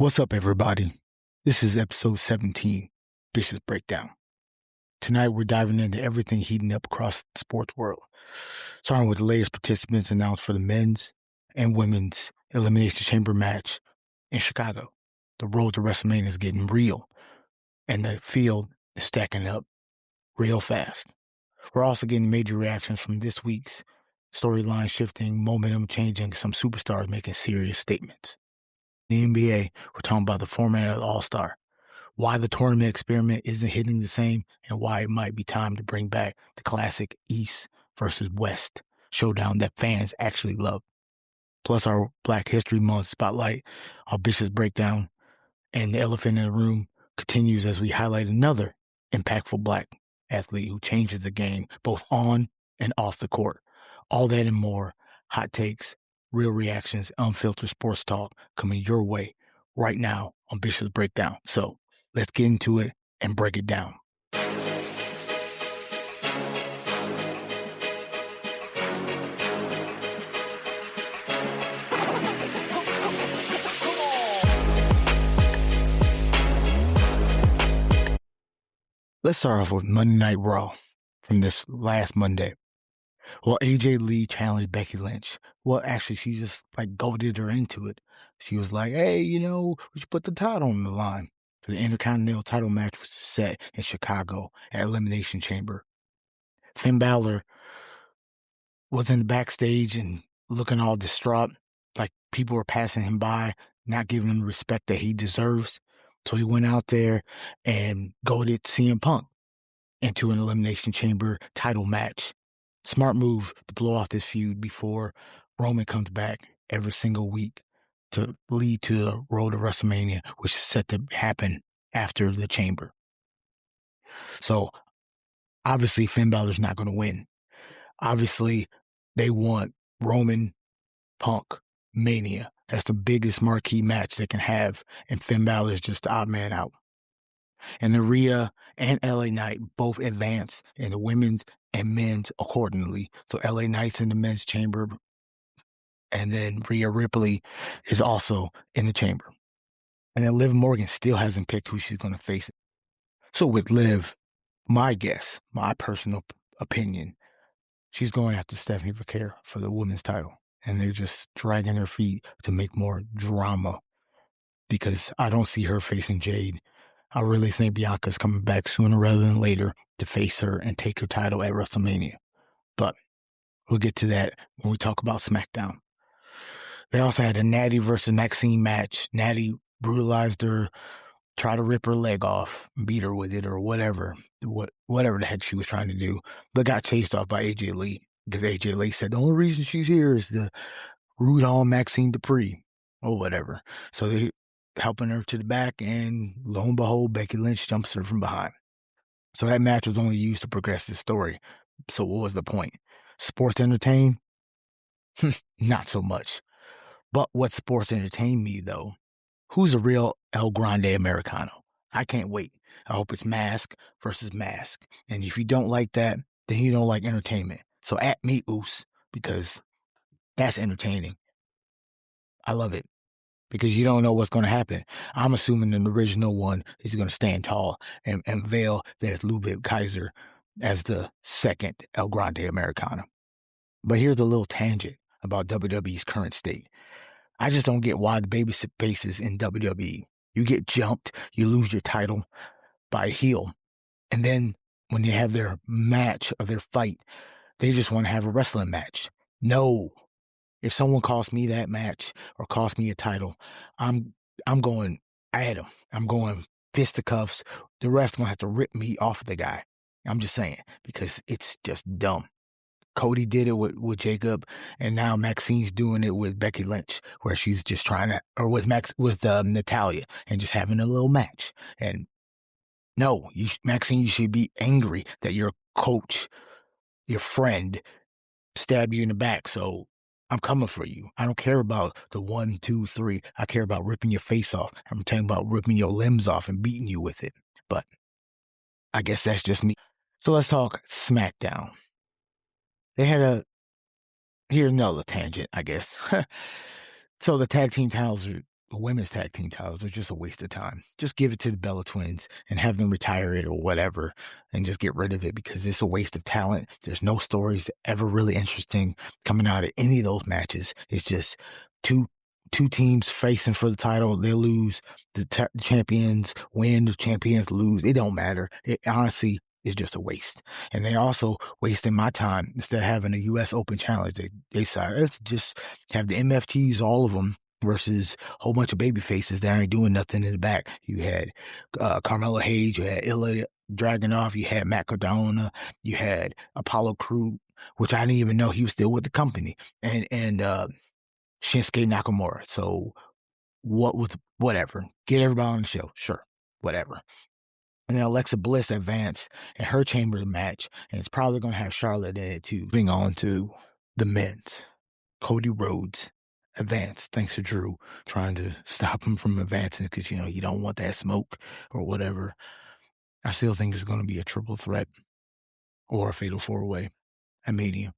What's up, everybody? This is episode 17, Vicious Breakdown. Tonight, we're diving into everything heating up across the sports world, starting with the latest participants announced for the men's and women's Elimination Chamber match in Chicago. The road to WrestleMania is getting real, and the field is stacking up real fast. We're also getting major reactions from this week's storyline shifting, momentum changing, some superstars making serious statements. The NBA, we're talking about the format of the All-Star, why the tournament experiment isn't hitting the same, and why it might be time to bring back the classic East versus West showdown that fans actually love. Plus our Black History Month spotlight, our Vicious Breakdown, and the elephant in the room continues as we highlight another impactful Black athlete who changes the game both on and off the court. All that and more, hot takes, real reactions, unfiltered sports talk coming your way right now on Vicious Breakdown. So let's get into it and break it down. Let's start off with Monday Night Raw from this last Monday. Well, AJ Lee challenged Becky Lynch. Well, actually, she just goaded her into it. She was like, hey, we should put the title on the line. For the Intercontinental title match was set in Chicago at Elimination Chamber. Finn Balor was in the backstage and looking all distraught, like people were passing him by, not giving him the respect that he deserves. So he went out there and goaded CM Punk into an Elimination Chamber title match. Smart move to blow off this feud before Roman comes back every single week to lead to the road to WrestleMania, which is set to happen after the Chamber. So obviously Finn Balor's not going to win. Obviously they want Roman Punk Mania. That's the biggest marquee match they can have, and Finn Balor's just the odd man out. And the Rhea and LA Knight both advance in the women's and men's accordingly. So LA Knight's in the men's chamber, and then Rhea Ripley is also in the chamber. And then Liv Morgan still hasn't picked who she's going to face. So with Liv, my guess, my personal opinion, she's going after Stephanie Vaquer for the women's title. And they're just dragging her feet to make more drama because I don't see her facing Jade. I really think Bianca's coming back sooner rather than later to face her and take her title at WrestleMania. But we'll get to that when we talk about SmackDown. They also had a Natty versus Maxine match. Natty brutalized her, tried to rip her leg off, beat her with it or whatever the heck she was trying to do, but got chased off by AJ Lee because AJ Lee said the only reason she's here is to root on Maxine Dupree or whatever. So they helping her to the back, and lo and behold, Becky Lynch jumps her from behind. So that match was only used to progress the story. So what was the point? Sports entertain? Not so much. But what sports entertain me, though, who's a real El Grande Americano? I can't wait. I hope it's mask versus mask. And if you don't like that, then you don't like entertainment. So at me, Oos, because that's entertaining. I love it. Because you don't know what's going to happen. I'm assuming the original one is going to stand tall and veil there's Ludwig Kaiser as the second El Grande Americano. But here's a little tangent about WWE's current state. I just don't get why the baby faces in WWE. You get jumped, you lose your title by a heel, and then when they have their match or their fight, they just want to have a wrestling match. No. If someone costs me that match or costs me a title, I'm going at him. I'm going fisticuffs. The ref's going to have to rip me off of the guy. I'm just saying, because it's just dumb. Cody did it with Jacob, and now Maxine's doing it with Becky Lynch, where she's just trying to, or with Natalya, and just having a little match. And no, Maxine, you should be angry that your coach, your friend, stabbed you in the back. So I'm coming for you. I don't care about the 1, 2, 3. I care about ripping your face off. I'm talking about ripping your limbs off and beating you with it. But I guess that's just me. So let's talk SmackDown. They had here's another tangent, I guess. So the tag team titles the women's tag team titles are just a waste of time. Just give it to the Bella Twins and have them retire it or whatever and just get rid of it because it's a waste of talent. There's no stories ever really interesting coming out of any of those matches. It's just two teams facing for the title. They lose. The champions win. The champions lose. It don't matter. It honestly is just a waste. And they're also wasting my time. Instead of having a U.S. Open Challenge, they decided let's just have the MFTs, all of them, versus a whole bunch of baby faces that ain't doing nothing in the back. You had Carmelo Hayes, you had Ilya Dragunov, you had Matt Cardona, you had Apollo Crews, which I didn't even know he was still with the company, and Shinsuke Nakamura. So whatever. Get everybody on the show. Sure. Whatever. And then Alexa Bliss advanced in her chamber match, and it's probably going to have Charlotte in it too. Moving on to the men's. Cody Rhodes advanced thanks to Drew trying to stop him from advancing because, you don't want that smoke or whatever. I still think it's going to be a triple threat or a fatal four-way at Mania.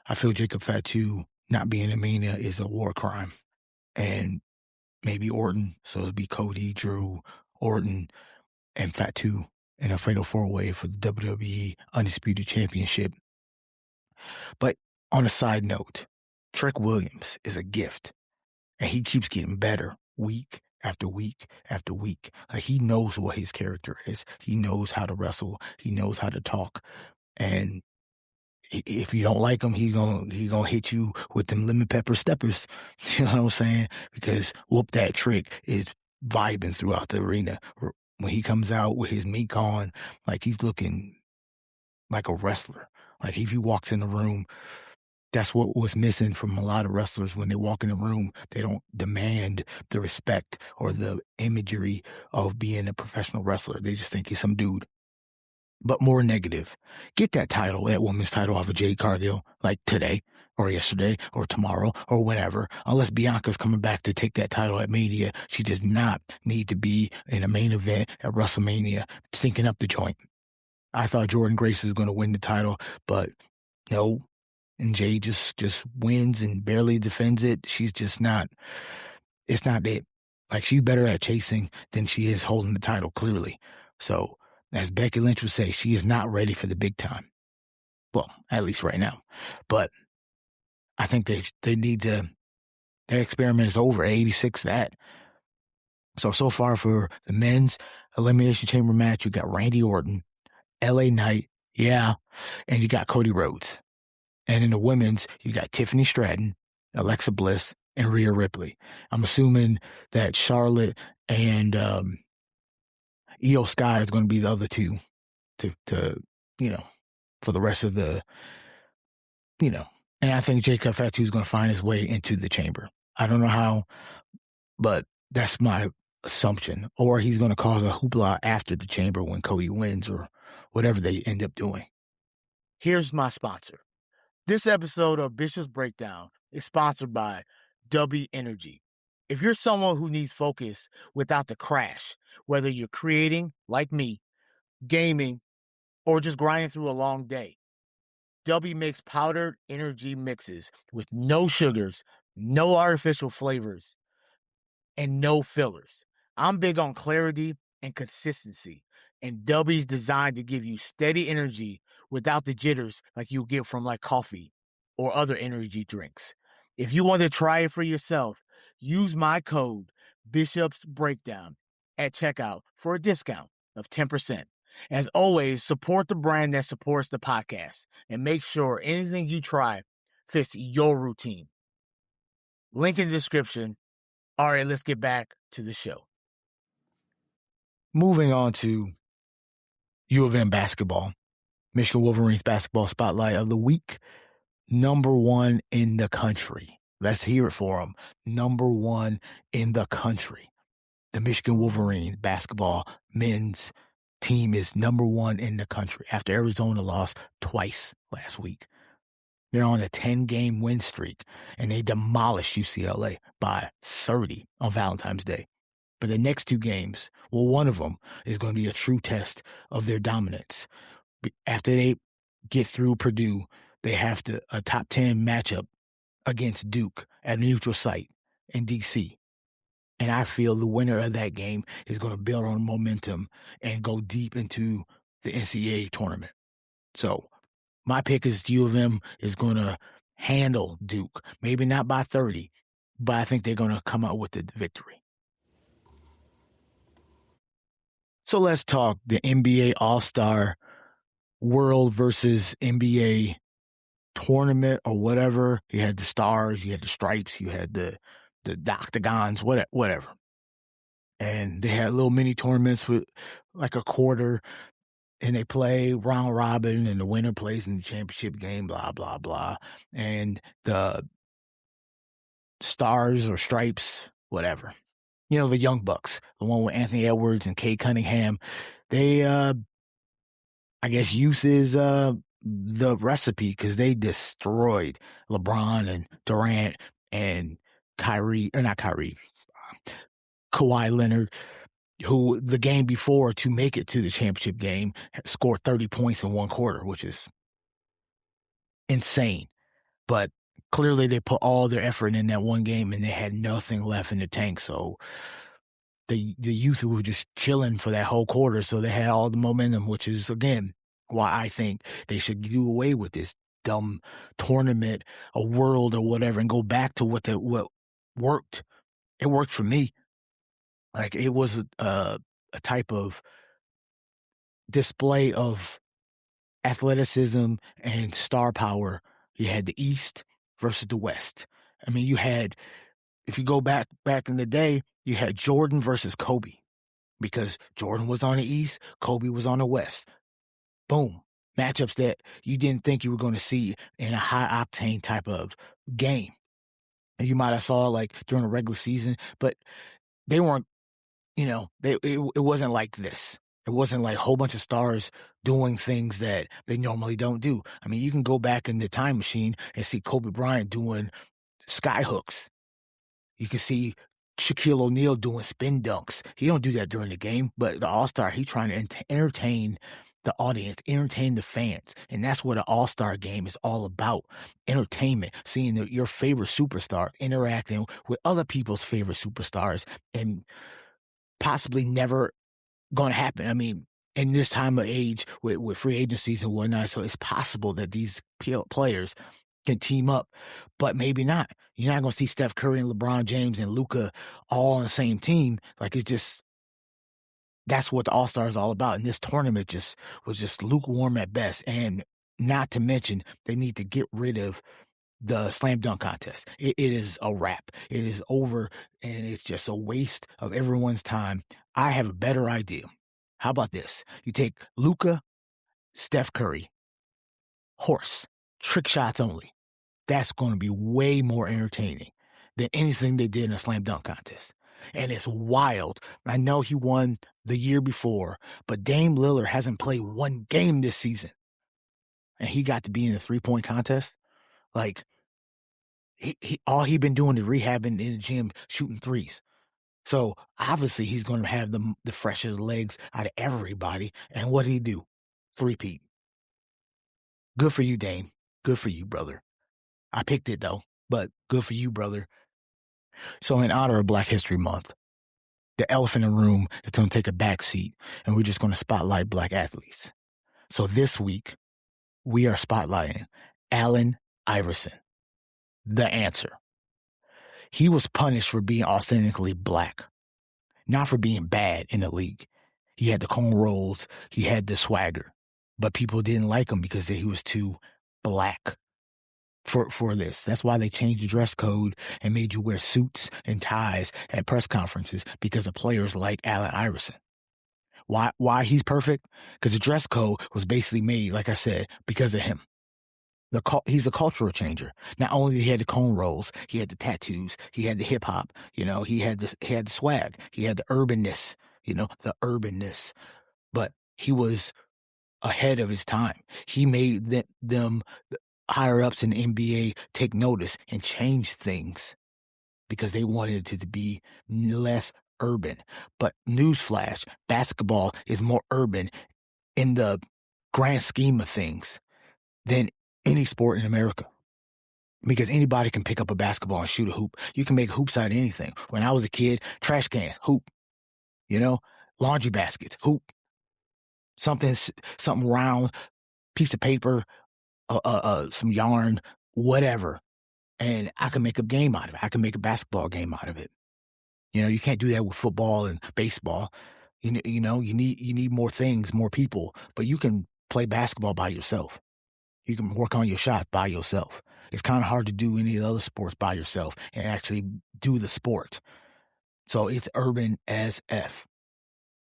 I feel Jacob Fatu not being in Mania is a war crime. And maybe Orton, so it'll be Cody, Drew, Orton, and Fatu in a fatal four-way for the WWE Undisputed Championship. But on a side note, Trick Williams is a gift, and he keeps getting better week after week after week. Like, he knows what his character is. He knows how to wrestle. He knows how to talk. And if you don't like him, he gonna hit you with them lemon pepper steppers. You know what I'm saying? Because Whoop That Trick is vibing throughout the arena. When he comes out with his mink on, like, he's looking like a wrestler. Like, if he walks in the room, that's what was missing from a lot of wrestlers. When they walk in the room, they don't demand the respect or the imagery of being a professional wrestler. They just think he's some dude. But more negative. Get that title, that women's title, off of Jade Cargill, like today or yesterday or tomorrow or whenever. Unless Bianca's coming back to take that title at Mania, she does not need to be in a main event at WrestleMania stinking up the joint. I thought Jordynne Grace was going to win the title, but no. And Jade just wins and barely defends it. She's just not. It's not it. Like, she's better at chasing than she is holding the title, clearly. So, as Becky Lynch would say, she is not ready for the big time. Well, at least right now. But I think they need to. Their experiment is over. 86 that. So far for the men's Elimination Chamber match, you got Randy Orton, LA Knight, yeah, and you got Cody Rhodes. And in the women's, you got Tiffany Stratton, Alexa Bliss, and Rhea Ripley. I'm assuming that Charlotte and Io Sky is going to be the other two to for the rest of the, And I think Jacob Fatu is going to find his way into the chamber. I don't know how, but that's my assumption. Or he's going to cause a hoopla after the chamber when Cody wins or whatever they end up doing. Here's my sponsor. This episode of Bishop's Breakdown is sponsored by W Energy. If you're someone who needs focus without the crash, whether you're creating, like me, gaming, or just grinding through a long day, W makes powdered energy mixes with no sugars, no artificial flavors, and no fillers. I'm big on clarity and consistency, and W's designed to give you steady energy without the jitters like you get from like coffee or other energy drinks. If you want to try it for yourself, use my code Bishop's Breakdown at checkout for a discount of 10%. As always, support the brand that supports the podcast and make sure anything you try fits your routine. Link in the description. All right, let's get back to the show. Moving on to U of M basketball. Michigan Wolverines basketball spotlight of the week. Number one in the country. Let's hear it for them. Number one in the country. The Michigan Wolverines basketball men's team is number one in the country after Arizona lost twice last week. They're on a 10-game win streak, and they demolished UCLA by 30 on Valentine's Day. But the next two games, well, one of them is going to be a true test of their dominance. After they get through Purdue, they have a top 10 matchup against Duke at a neutral site in D.C. And I feel the winner of that game is going to build on momentum and go deep into the NCAA tournament. So my pick is U of M is going to handle Duke. Maybe not by 30, but I think they're going to come out with the victory. So let's talk the NBA All-Star World versus NBA tournament or whatever. You had the stars, you had the stripes, you had the octagons, whatever. And they had little mini tournaments with like a quarter, and they play round robin, and the winner plays in the championship game, blah, blah, blah. And the stars or stripes, whatever. You know, the Young Bucks, the one with Anthony Edwards and Kate Cunningham, they, I guess youth is the recipe because they destroyed LeBron and Durant and Kawhi Leonard, who the game before to make it to the championship game scored 30 points in one quarter, which is insane. But clearly they put all their effort in that one game and they had nothing left in the tank. So the youth were just chilling for that whole quarter. So they had all the momentum, which is, again, why I think they should do away with this dumb tournament, a world or whatever, and go back to what worked. It worked for me. Like, it was a type of display of athleticism and star power. You had the East versus the West. I mean, you had, if you go back in the day, you had Jordan versus Kobe, because Jordan was on the East, Kobe was on the West. Boom. Matchups that you didn't think you were going to see in a high-octane type of game. And you might have saw, like, during the regular season, but they weren't, you know, it wasn't like this. It wasn't like a whole bunch of stars doing things that they normally don't do. I mean, you can go back in the time machine and see Kobe Bryant doing sky hooks. You can see Shaquille O'Neal doing spin dunks. He don't do that during the game, but the All-Star, he's trying to entertain the audience, entertain the fans. And that's what an All-Star game is all about. Entertainment, seeing your favorite superstar interacting with other people's favorite superstars, and possibly never going to happen. I mean, in this time of age with free agencies and whatnot, so it's possible that these players can team up, but maybe not. You're not going to see Steph Curry and LeBron James and Luka all on the same team. Like, it's just, that's what the All-Star is all about. And this tournament was just lukewarm at best. And not to mention, they need to get rid of the slam dunk contest. It is a wrap. It is over, and it's just a waste of everyone's time. I have a better idea. How about this? You take Luka, Steph Curry, horse, trick shots only. That's going to be way more entertaining than anything they did in a slam dunk contest. And it's wild. I know he won the year before, but Dame Lillard hasn't played one game this season. And he got to be in a three-point contest. Like, all he been doing is rehabbing in the gym, shooting threes. So obviously he's going to have the freshest legs out of everybody. And what did he do? Three-peat. Good for you, Dame. Good for you, brother. I picked it, though, but good for you, brother. So in honor of Black History Month, the elephant in the room is going to take a back seat, and we're just going to spotlight Black athletes. So this week, we are spotlighting Allen Iverson, the answer. He was punished for being authentically Black, not for being bad in the league. He had the cornrows, he had the swagger, but people didn't like him because he was too Black for this. That's why they changed the dress code and made you wear suits and ties at press conferences, because of players like Allen Iverson. Why he's perfect? Because the dress code was basically made, like I said, because of him. He's a cultural changer. Not only he had the cornrows, he had the tattoos, he had the hip hop, he had the swag, he had the urbanness, the urbanness. But he was ahead of his time. He made them higher ups in the NBA take notice and change things because they wanted it to be less urban. But newsflash, basketball is more urban in the grand scheme of things than any sport in America. because anybody can pick up a basketball and shoot a hoop. You can make hoops out of anything. When I was a kid, trash cans, hoop, laundry baskets, hoop, something round, piece of paper, some yarn, whatever. And I can make a game out of it. I can make a basketball game out of it. You can't do that with football and baseball. You need more things, more people, but you can play basketball by yourself. You can work on your shots by yourself. It's kind of hard to do any of the other sports by yourself and actually do the sport. So it's urban as F.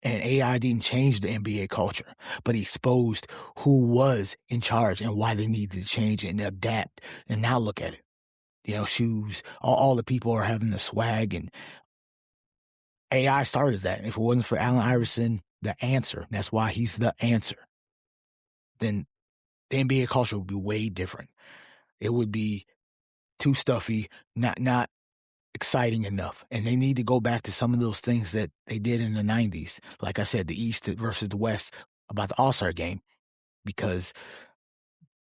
And AI didn't change the NBA culture, but he exposed who was in charge and why they needed to change and adapt. And now look at it. Shoes, all the people are having the swag, and AI started that. If it wasn't for Allen Iverson, the answer, that's why he's the answer, then the NBA culture would be way different. It would be too stuffy, not exciting enough. And they need to go back to some of those things that they did in the 90s. Like I said, the East versus the West about the All-Star game, because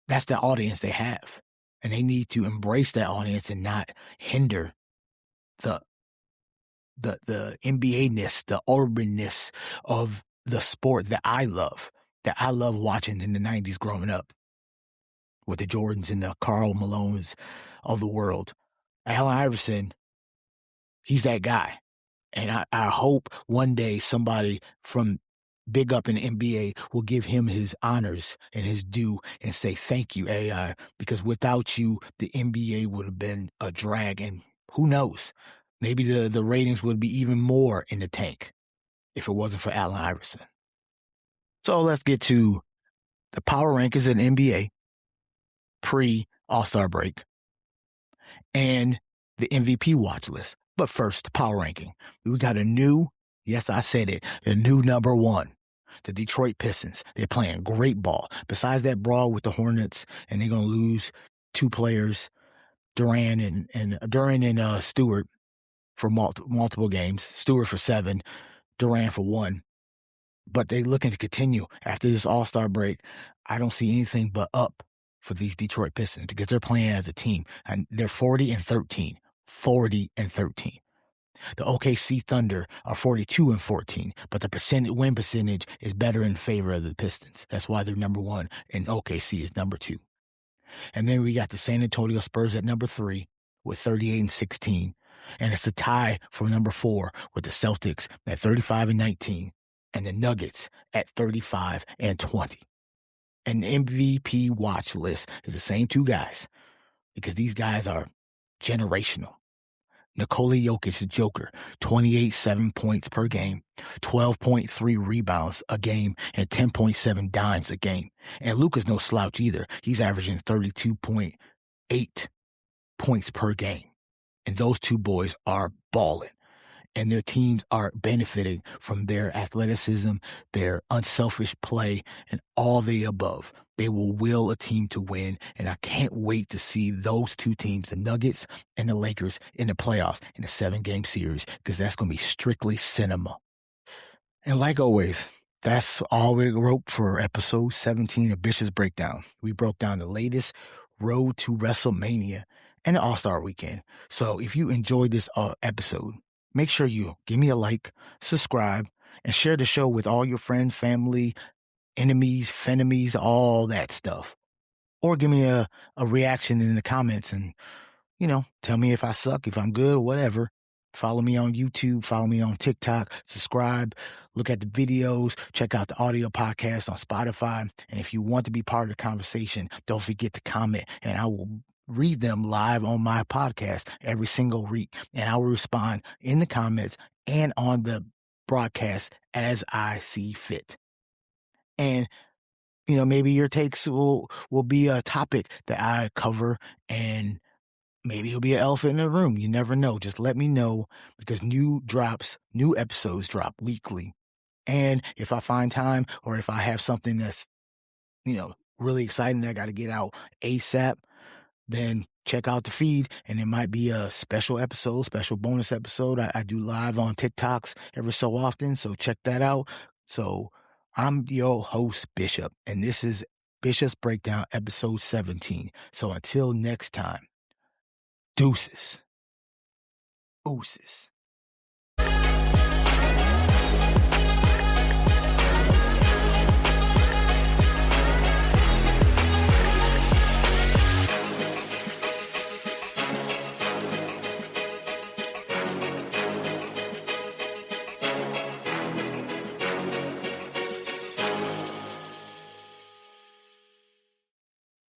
that's the audience they have. And they need to embrace that audience and not hinder the NBA-ness, the urbanness of the sport that I love watching in the 90s growing up with the Jordans and the Karl Malones of the world. Allen Iverson, he's that guy. And I hope one day somebody from big up in the NBA will give him his honors and his due and say, thank you, AI, because without you, the NBA would have been a drag. And who knows? Maybe the ratings would be even more in the tank if it wasn't for Allen Iverson. So let's get to the power rankings in the NBA pre-All-Star break and the MVP watch list. But first, the power ranking. We got a new number one. The Detroit Pistons. They're playing great ball. Besides that brawl with the Hornets, and they're going to lose two players, Duran and Stewart, for multiple games. Stewart for 7, Duran for 1. But they're looking to continue after this All-Star break. I don't see anything but up for these Detroit Pistons because they're playing as a team. And they're 40-13. 40-13. The OKC Thunder are 42-14, but the win percentage is better in favor of the Pistons. That's why they're number 1, and OKC is number 2. And then we got the San Antonio Spurs at number 3 with 38-16, and it's a tie for number 4 with the Celtics at 35-19, and the Nuggets at 35-20. And the MVP watch list is the same 2 guys because these guys are generational. Nikola Jokic, the Joker, 28.7 points per game, 12.3 rebounds a game, and 10.7 dimes a game. And Luka's no slouch either. He's averaging 32.8 points per game. And those 2 boys are balling. And their teams are benefiting from their athleticism, their unselfish play, and all the above. They will will a team to win, and I can't wait to see those 2 teams, the Nuggets and the Lakers, in the playoffs in a 7-game series, because that's going to be strictly cinema. And like always, that's all we wrote for episode 17 of Bishop's Breakdown. We broke down the latest road to WrestleMania and the All-Star Weekend. So if you enjoyed this episode, make sure you give me a like, subscribe, and share the show with all your friends, family, enemies, frenemies, all that stuff. Or give me a reaction in the comments and, tell me if I suck, if I'm good, or whatever. Follow me on YouTube, follow me on TikTok, subscribe, look at the videos, check out the audio podcast on Spotify. And if you want to be part of the conversation, don't forget to comment, and I will read them live on my podcast every single week. And I will respond in the comments and on the broadcast as I see fit. And, maybe your takes will be a topic that I cover, and maybe it'll be an elephant in the room. You never know. Just let me know, because new episodes drop weekly. And if I find time, or if I have something that's, really exciting that I got to get out ASAP, then check out the feed, and it might be a special bonus episode. I do live on TikToks every so often, so check that out. So I'm your host, Bishop, and this is Bishop's Breakdown, episode 17. So until next time, Deuces. Ooses.